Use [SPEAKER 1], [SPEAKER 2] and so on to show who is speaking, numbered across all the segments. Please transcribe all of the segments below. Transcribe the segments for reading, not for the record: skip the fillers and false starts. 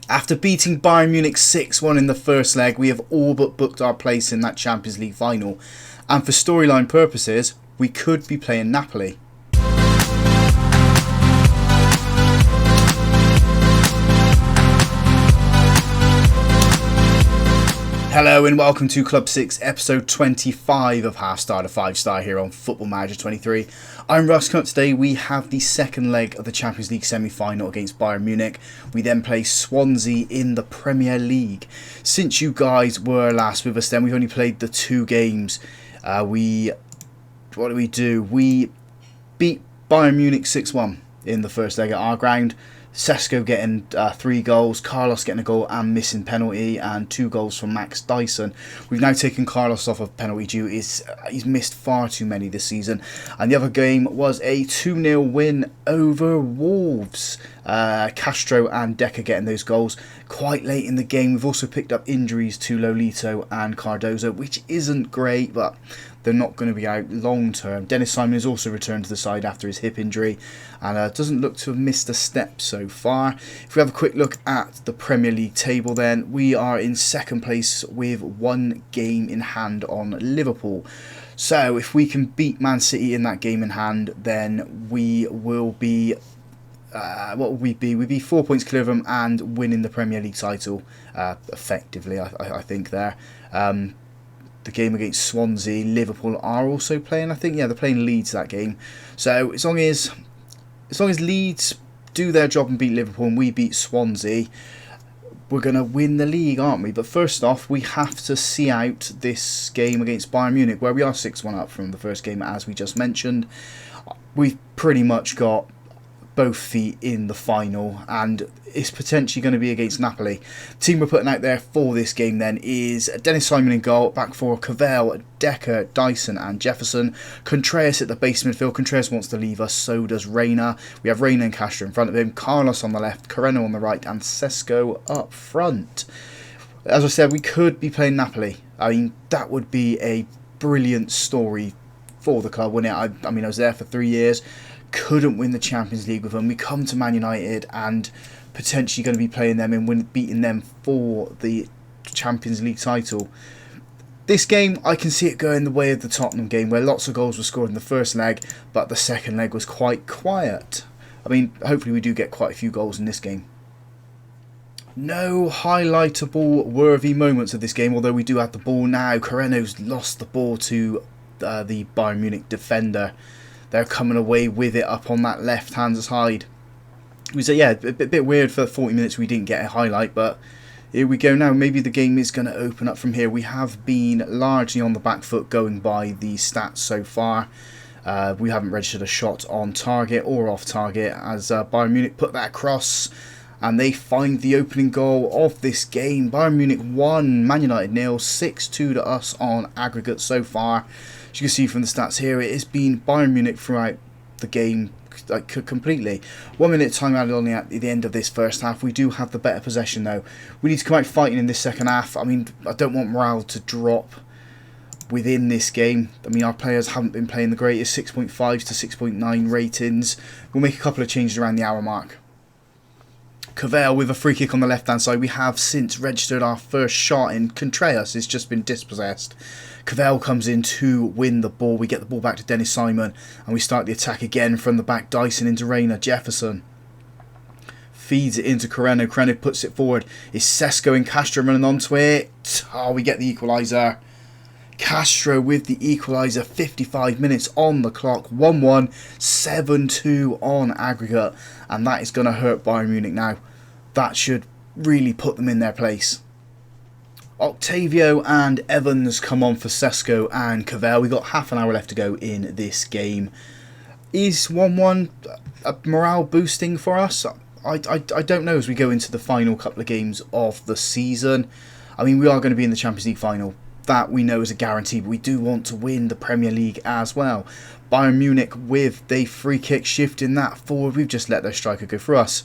[SPEAKER 1] After beating Bayern Munich 6-1 in the first leg, we have all but booked our place in that Champions League final. And for storyline purposes, we could be playing Napoli. Hello and welcome to Club 6 episode 25 of Half Star to 5 Star here on Football Manager 23. I'm Russ. Today we have the second leg of the Champions League semi-final against Bayern Munich. We then play Swansea in the Premier League. Since you guys were last with us then, we've only played the two games. What do? We beat Bayern Munich 6-1 in the first leg at our ground. Sesko getting 3 goals, Carlos getting a goal and missing penalty, and 2 goals from Max Dyson. We've now taken Carlos off of penalty duty. He's missed far too many this season. And the other game was a 2-0 win over Wolves. Castro and Decker getting those goals quite late in the game. We've also picked up injuries to Lolito and Cardozo, which isn't great, but they're not going to be out long term. Dennis Simon has also returned to the side after his hip injury and doesn't look to have missed a step so far. If we have a quick look at the Premier League table then, we are in second place with 1 game in hand on Liverpool. So if we can beat Man City in that game in hand, then we will be what will we be? We'd be 4 points clear of them and winning the Premier League title effectively, I think there. The game against Swansea, Liverpool are also playing. I think, yeah, they're playing Leeds that game. So as long as Leeds do their job and beat Liverpool and we beat Swansea, we're going to win the league, aren't we? But first off, we have to see out this game against Bayern Munich, where we are 6-1 up from the first game, as we just mentioned. We've pretty much got both feet in the final, and it's potentially going to be against Napoli. The team we're putting out there for this game then is Dennis Simon in goal, back four Cavell, Decker, Dyson and Jefferson. Contreras at the base midfield. Contreras wants to leave us, so does Reina. We have Reina and Castro in front of him, Carlos on the left, Coreno on the right and Sesko up front. As I said, we could be playing Napoli. I mean, that would be a brilliant story for the club, wouldn't it? I mean, I was there for 3 years. Couldn't win the Champions League with them. We come to Man United and potentially going to be playing them and beating them for the Champions League title. This game, I can see it going the way of the Tottenham game, where lots of goals were scored in the first leg, but the second leg was quite quiet. I mean, hopefully we do get quite a few goals in this game. No highlightable worthy moments of this game, although we do have the ball now. Coreno's lost the ball to the Bayern Munich defender. They're coming away with it up on that left-hand side. It was a bit weird for 40 minutes we didn't get a highlight, but here we go now. Maybe the game is going to open up from here. We have been largely on the back foot going by the stats so far. We haven't registered a shot on target or off target as Bayern Munich put that across and they find the opening goal of this game. Bayern Munich 1, Man United 0, 6-2 to us on aggregate so far. As you can see from the stats here, it has been Bayern Munich throughout the game completely. 1 minute time added on at the end of this first half. We do have the better possession though. We need to come out fighting in this second half. I mean, I don't want morale to drop within this game. I mean, our players haven't been playing the greatest. 6.5s to 6.9 ratings. We'll make a couple of changes around the hour mark. Cavell with a free kick on the left hand side. We have since registered our first shot in. Contreras has just been dispossessed. Cavell comes in to win the ball. We get the ball back to Dennis Simon and we start the attack again from the back. Dyson into Reina. Jefferson feeds it into Coreno. Coreno puts it forward. It's Sesko and Castro running onto it. Oh, we get the equaliser. Castro with the equaliser, 55 minutes on the clock, 1-1, 7-2 on aggregate, and that is going to hurt Bayern Munich now. That should really put them in their place. Octavio and Evans come on for Sesko and Cavell. We've got half an hour left to go in this game. Is 1-1 a morale boosting for us? I don't know as we go into the final couple of games of the season. I mean, we are going to be in the Champions League final. That we know is a guarantee, but we do want to win the Premier League as well. Bayern Munich with the free kick shifting that forward. We've just let their striker go for us.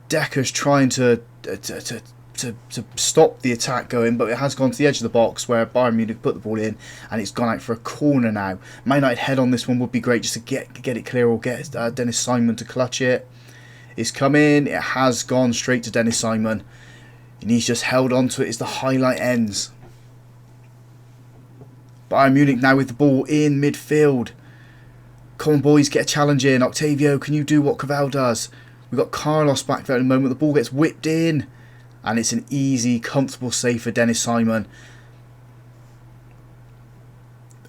[SPEAKER 1] Decker's trying to stop the attack going, but it has gone to the edge of the box where Bayern Munich put the ball in and it's gone out for a corner now. Man United head on this one would be great just to get it clear or get Dennis Simon to clutch it. It's come in. It has gone straight to Dennis Simon. And he's just held on to it as the highlight ends. Bayern Munich now with the ball in midfield. Come on, boys, get a challenge in. Octavio, can you do what Cavell does? We've got Carlos back there at the moment. The ball gets whipped in. And it's an easy, comfortable save for Dennis Simon.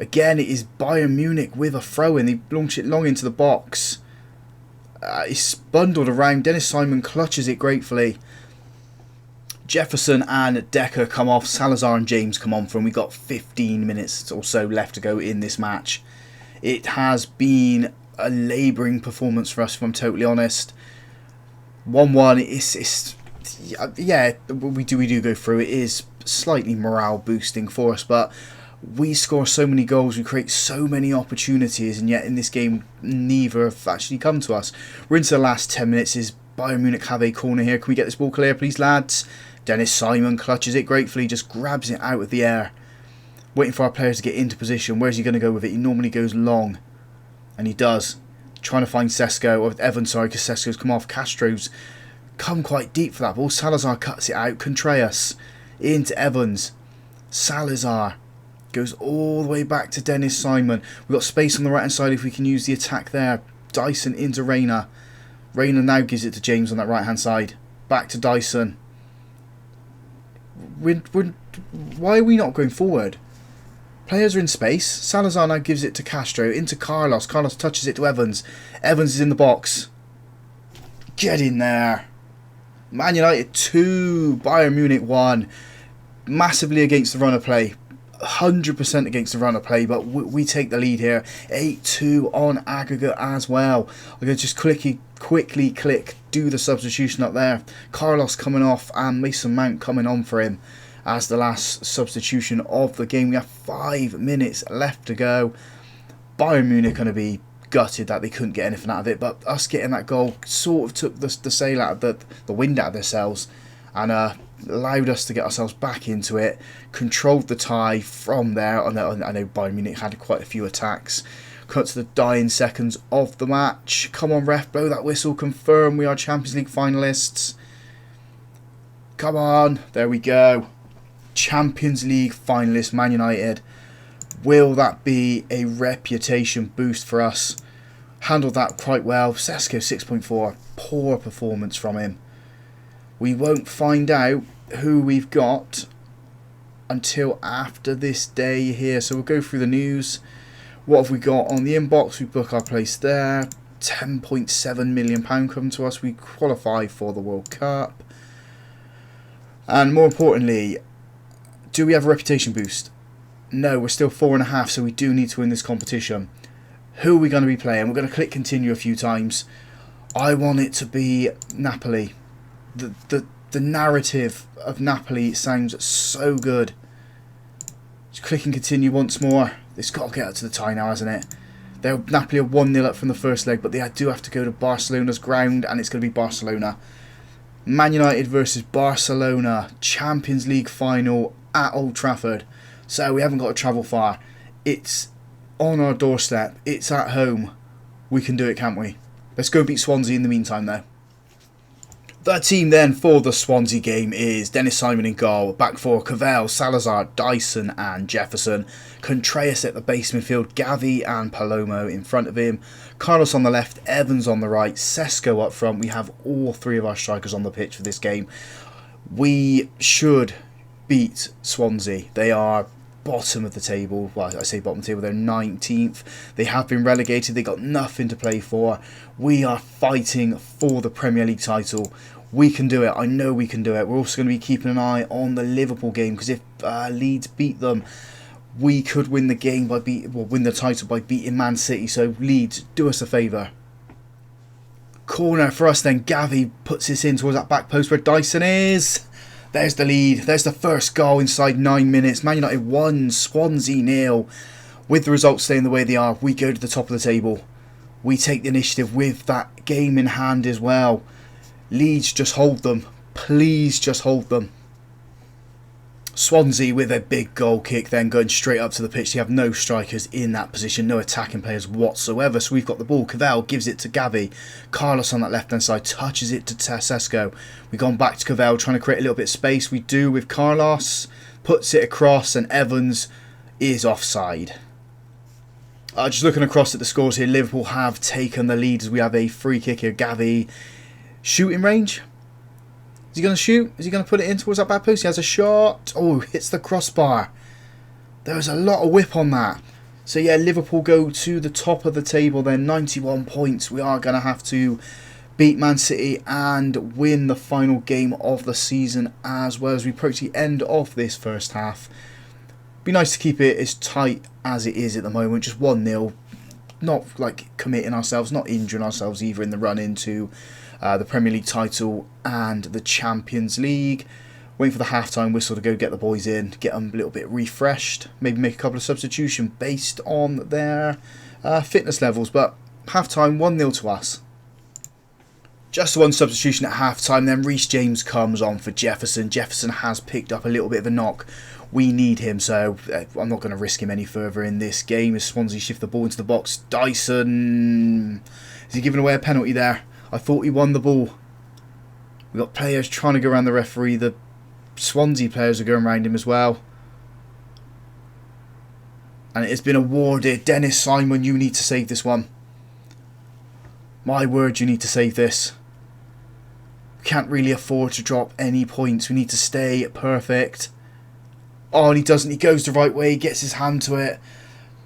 [SPEAKER 1] Again, it is Bayern Munich with a throw-in. They launch it long into the box. It's bundled around. Dennis Simon clutches it gratefully. Jefferson and Decker come off. Salazar and James come on for him. We've got 15 minutes or so left to go in this match. It has been a labouring performance for us, if I'm totally honest. 1-1, yeah, we do go through. It is slightly morale boosting for us, but we score so many goals, we create so many opportunities, and yet in this game, neither have actually come to us. We're into the last 10 minutes. Is Bayern Munich have a corner here? Can we get this ball clear, please, lads? Dennis Simon clutches it gratefully, just grabs it out of the air. Waiting for our players to get into position. Where's he going to go with it? He normally goes long. And he does. Trying to find Sesko, or Evans, sorry, because Sesko's come off. Castro's come quite deep for that ball. Salazar cuts it out. Contreras into Evans. Salazar goes all the way back to Dennis Simon. We've got space on the right hand side if we can use the attack there. Dyson into Reina. Reina now gives it to James on that right hand side. Back to Dyson. Why are we not going forward? Players are in space. Salazar now gives it to Castro. Into Carlos. Carlos touches it to Evans. Evans is in the box. Get in there. Man United 2. Bayern Munich 1. Massively against the run of play. 100% against the run of play. But we take the lead here. 8-2 on aggregate as well. I'm going to just quickly click. Do the substitution up there. Carlos coming off. And Mason Mount coming on for him as the last substitution of the game. We have 5 minutes left to go. Bayern Munich going to be gutted that they couldn't get anything out of it, but us getting that goal sort of took the sail out of the wind out of themselves and allowed us to get ourselves back into it, controlled the tie from there. I know Bayern Munich had quite a few attacks. Cut to the dying seconds of the match. Come on, ref, blow that whistle, confirm we are Champions League finalists. Come on, there we go. Champions League finalist Man United. Will that be a reputation boost for us? Handled that quite well. Sesko 6.4. Poor performance from him. We won't find out who we've got until after this day here. So we'll go through the news. What have we got on the inbox? We book our place there. £10.7 million coming to us. We qualify for the World Cup. And more importantly, do we have a reputation boost? No, we're still 4.5, so we do need to win this competition. Who are we going to be playing? We're going to click continue a few times. I want it to be Napoli. The narrative of Napoli sounds so good. Just click and continue once more. It's got to get up to the tie now, hasn't it? Napoli are 1-0 up from the first leg, but they do have to go to Barcelona's ground, and it's going to be Barcelona. Man United versus Barcelona. Champions League final at Old Trafford. So we haven't got to travel far. It's on our doorstep. It's at home. We can do it, can't we? Let's go beat Swansea in the meantime, though. The team then for the Swansea game is Dennis Simon in goal. Back four, Cavell, Salazar, Dyson and Jefferson. Contreras at the base midfield. Gavi and Palomo in front of him. Carlos on the left. Evans on the right. Sesko up front. We have all 3 of our strikers on the pitch for this game. We should beat Swansea. They are bottom of the table. Well, I say bottom of the table, they're 19th. They have been relegated. They got nothing to play for. We are fighting for the Premier League title. We can do it. I know we can do it. We're also going to be keeping an eye on the Liverpool game, because if Leeds beat them, we could win the game by win the title by beating Man City. So Leeds, do us a favour. Corner for us then. Gavi puts this in towards that back post where Dyson is. There's the lead. There's the first goal inside 9 minutes. Man United 1, Swansea 0. With the results staying the way they are, we go to the top of the table. We take the initiative with that game in hand as well. Leeds, just hold them. Please just hold them. Swansea with a big goal kick, then going straight up to the pitch. They have no strikers in that position, no attacking players whatsoever. So we've got the ball. Cavell gives it to Gavi. Carlos on that left-hand side touches it to Sesko. We've gone back to Cavell, trying to create a little bit of space. We do with Carlos. Puts it across, and Evans is offside. Just looking across at the scores here, Liverpool have taken the lead as we have a free kick here. Gavi, shooting range. Is he going to shoot? Is he going to put it in towards that back post? He has a shot. Oh, hits the crossbar. There was a lot of whip on that. So yeah, Liverpool go to the top of the table then, 91 points. We are going to have to beat Man City and win the final game of the season as well as we approach the end of this first half. Be nice to keep it as tight as it is at the moment, just 1-0. Not like committing ourselves, not injuring ourselves either in the run into the Premier League title and the Champions League. Waiting for the half-time whistle to go get the boys in, get them a little bit refreshed, maybe make a couple of substitutions based on their fitness levels. But half-time, 1-0 to us. Just one substitution at half-time, then Reece James comes on for Jefferson. Jefferson has picked up a little bit of a knock. We need him, so I'm not going to risk him any further in this game as Swansea shift the ball into the box. Dyson, is he giving away a penalty there? I thought he won the ball. We've got players trying to go around the referee. The Swansea players are going around him as well. And it has been awarded. Dennis Simon, you need to save this one. My word, you need to save this. We can't really afford to drop any points. We need to stay perfect. Oh, and he doesn't. He goes the right way. He gets his hand to it.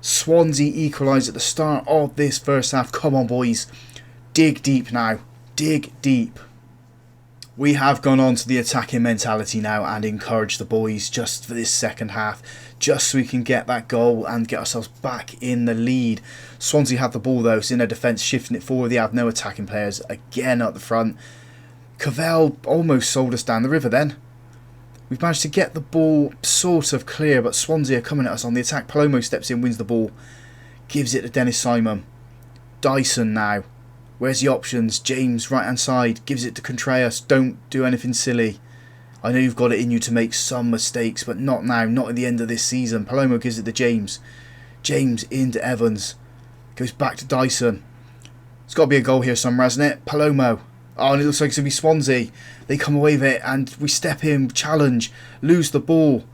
[SPEAKER 1] Swansea equalise at the start of this first half. Come on, boys. Dig deep now. Dig deep. We have gone on to the attacking mentality now and encourage the boys just for this second half, just so we can get that goal and get ourselves back in the lead. Swansea have the ball though, it's in their defence, shifting it forward. They have no attacking players again up the front. Cavell almost sold us down the river then. We've managed to get the ball sort of clear, but Swansea are coming at us on the attack. Palomo steps in, wins the ball, gives it to Dennis Simon. Dyson now. Where's the options? James, right hand side, gives it to Contreras. Don't do anything silly. I know you've got it in you to make some mistakes, but not now, not at the end of this season. Palomo gives it to James. James into Evans. Goes back to Dyson. It's got to be a goal here somewhere, hasn't it? Palomo. Oh, and it looks like it's going to be Swansea. They come away with it, and we step in, challenge, lose the ball.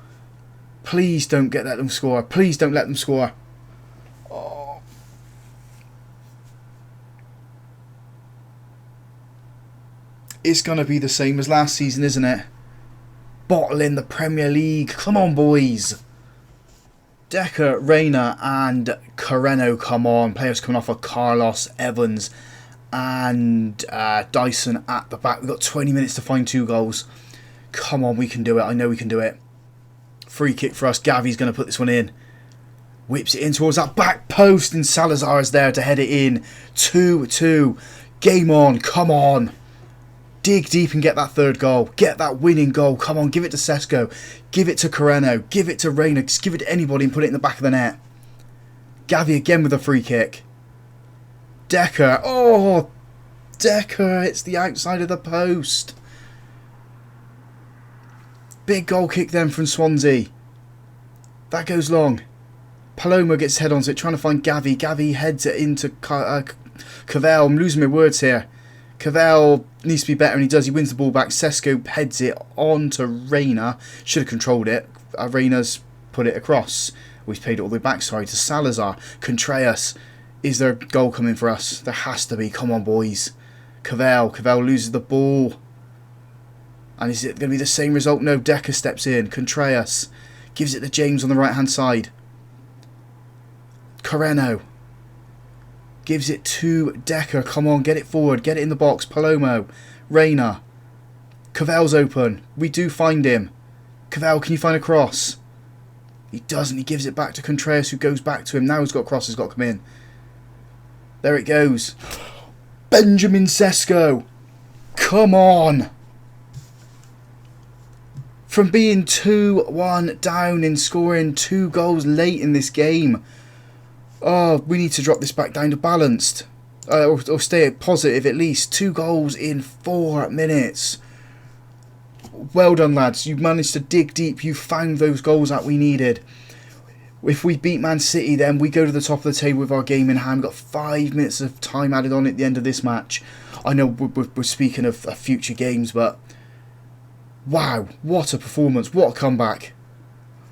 [SPEAKER 1] Please don't let them score. Please don't let them score. It's going to be the same as last season, isn't it? Bottling the Premier League. Come on, boys. Decker, Reina and Carreno come on. Players coming off of Carlos, Evans and Dyson at the back. We've got 20 minutes to find 2 goals. Come on, we can do it. I know we can do it. Free kick for us. Gavi's going to put this one in. Whips it in towards that back post, and Salazar is there to head it in. 2-2. Game on. Come on. Dig deep and get that third goal. Get that winning goal. Come on, give it to Sesko. Give it to Carreno. Give it to Reina. Just give it to anybody and put it in the back of the net. Gavi again with a free kick. Decker. Oh, Decker. It's the outside of the post. Big goal kick then from Swansea. That goes long. Palomo gets his head onto it, trying to find Gavi. Gavi heads it into Cavell. I'm losing my words here. Cavell needs to be better, and he does. He wins the ball back. Sesko heads it on to Reina. Should have controlled it. Reina's put it across. We've played it all the way back, sorry, to Salazar. Contreras. Is there a goal coming for us? There has to be. Come on, boys. Cavell loses the ball. And is it going to be the same result? No, Decker steps in. Contreras gives it to James on the right-hand side. Carreno gives it to Decker. Come on, get it forward. Get it in the box. Palomo. Reina. Cavell's open. We do find him. Cavell, can you find a cross? He doesn't. He gives it back to Contreras, who goes back to him. Now he's got a cross. He's got to come in. There it goes. Benjamin Sesko. Come on. From being 2-1 down and scoring 2 goals late in this game. Oh, we need to drop this back down to balanced. Or stay positive at least. 2 goals in 4 minutes. well done, lads. You managed to dig deep. You found those goals that we needed. If we beat Man City, then we go to the top of the table with our game in hand. We've got 5 minutes of time added on at the end of this match. I know we're speaking of future games, but wow, what a performance. What a comeback.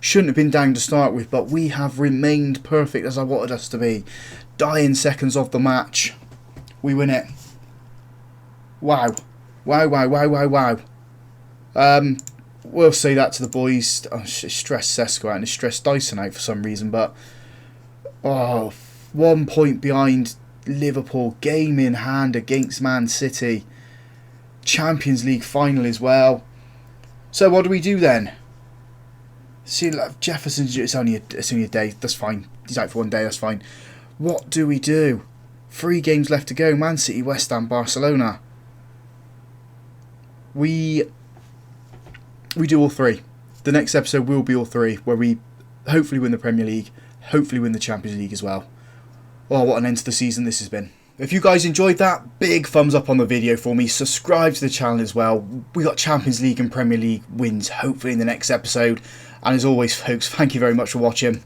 [SPEAKER 1] Shouldn't have been down to start with, but we have remained perfect as I wanted us to be. Dying seconds of the match. We win it. Wow. Wow, wow, wow, wow, wow. We'll say that to the boys. Oh, stressed Sesko out and stressed Dyson out for some reason, but 1 point behind Liverpool, game in hand against Man City, Champions League final as well. So what do we do then? See, like Jefferson, it's only a day. That's fine. He's out for 1 day. That's fine. What do we do? 3 games left to go. Man City, West Ham, Barcelona. We do all 3. The next episode will be all 3, where we hopefully win the Premier League, hopefully win the Champions League as well. Oh, what an end to the season this has been. If you guys enjoyed that, big thumbs up on the video for me. Subscribe to the channel as well. We got Champions League and Premier League wins hopefully in the next episode. And as always, folks, thank you very much for watching.